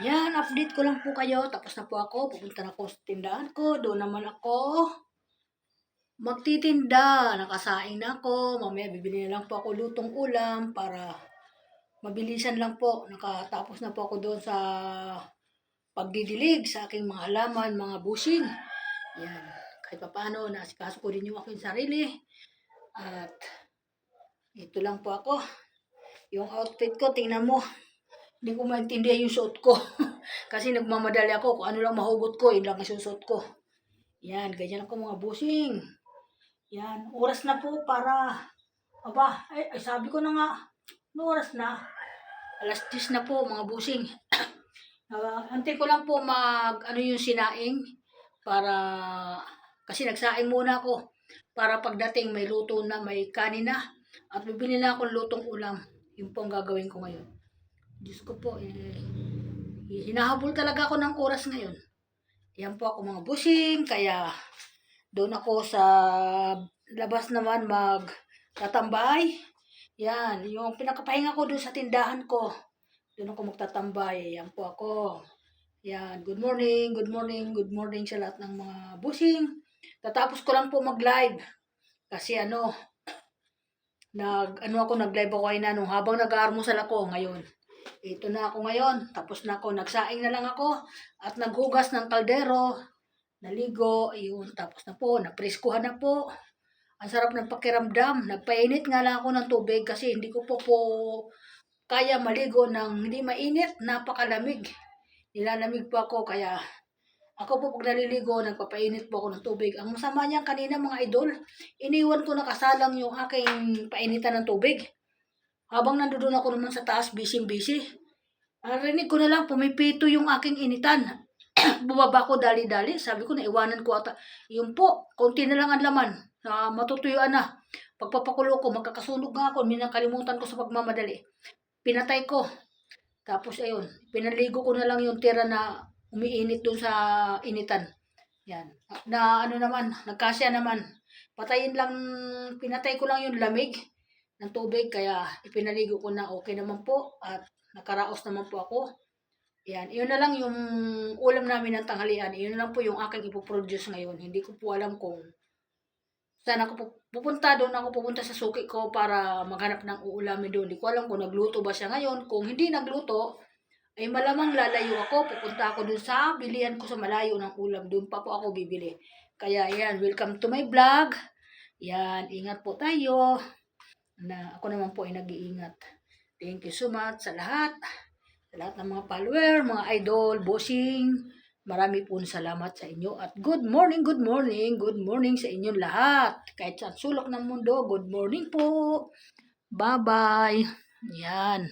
Yan, update ko lang po kayo. Tapos na po ako. Pupunta na ako sa tindahan ko. Doon naman ako magtitinda. Nakasaing na ako. Mamaya bibili na lang po ako lutong ulam para mabilisan lang po. Nakatapos na po ako doon sa pagdidilig sa aking mga halaman, mga busing. Yan. Kahit pa paano, naasikaso ko rin yung aking sarili. At ito lang po ako. Yung outfit ko, tingnan mo. Hindi ko maintindihan yung suot ko. Kasi nagmamadali ako. Kung ano lang mahugot ko, yun lang ang susuot ko. Yan, ganyan ako mga busing. Yan, oras na po para... Aba, ay sabi ko na nga, no oras na. Alas 10 na po mga busing. Antay ko lang po ano yung sinaing para... Kasi nagsaing muna ako para pagdating may luto na, may kanin na. At bibili na akong lutong ulam. Yun po ang gagawin ko ngayon. Diyos ko po, hinahabol talaga ako ng oras ngayon. Yan po ako mga busing, kaya doon ako sa labas naman magtatambay. Yan, yung pinakapahinga ko doon sa tindahan ko. Doon ako magtatambay. Yan po ako. Yan, good morning, good morning, good morning sa lahat ng mga busing. Tatapos ko lang po mag-live. Kasi nag-live ako ay nung habang nag-aalmusal ako ngayon. Ito na ako ngayon. Tapos na ako. Nagsaing na lang ako. At naghugas ng kaldero. Naligo. Ayun. Tapos na po. Napreskuhan na po. Ang sarap ng pakiramdam. Nagpainit nga lang ako ng tubig kasi hindi ko po kaya maligo ng hindi mainit. Napakalamig. Nilalamig po ako kaya ako po pag naliligo, nagpapainit po ako ng tubig. Ang masama niyan kanina mga idol, iniwan ko nakasalang yung aking painitan ng tubig. Habang nandoon ako naman sa taas, busy-busy. Narinig ko na lang, pumipito yung aking initan. Bumaba ko dali-dali. Sabi ko, naiwanan ko ata. Yung po, konti na lang ang laman. Matutuyuan na. Pagpapakulo ko, magkakasunog nga ako. Minakalimutan ko sa pagmamadali. Pinatay ko. Tapos ayun, pinaligo ko na lang yung tira na umiinit dun sa initan. Yan. Naman, nagkasya naman. Pinatay ko lang yung lamig ng tubig, kaya ipinaligo ko na okay naman po at nakaraos naman po ako. Yan, iyon na lang yung ulam namin ng tanghalian. Iyon na lang po yung aking ipoproduce ngayon. Hindi ko po alam kung saan ako pupunta. Doon ako pupunta sa suki ko para maghanap ng uulamin doon. Hindi ko alam kung nagluto ba siya ngayon. Kung hindi nagluto, ay malamang lalayo ako. Pupunta ako doon sa bilihan ko sa malayo ng ulam. Doon pa po ako bibili. Kaya yan, welcome to my vlog. Yan, ingat po tayo. Ako naman po ay nag-iingat. Thank you so much sa lahat. Sa lahat ng mga follower, mga idol, bossing. Marami po salamat sa inyo. At good morning, good morning, good morning sa inyong lahat. Kahit sa sulok ng mundo, good morning po. Bye-bye. Yan.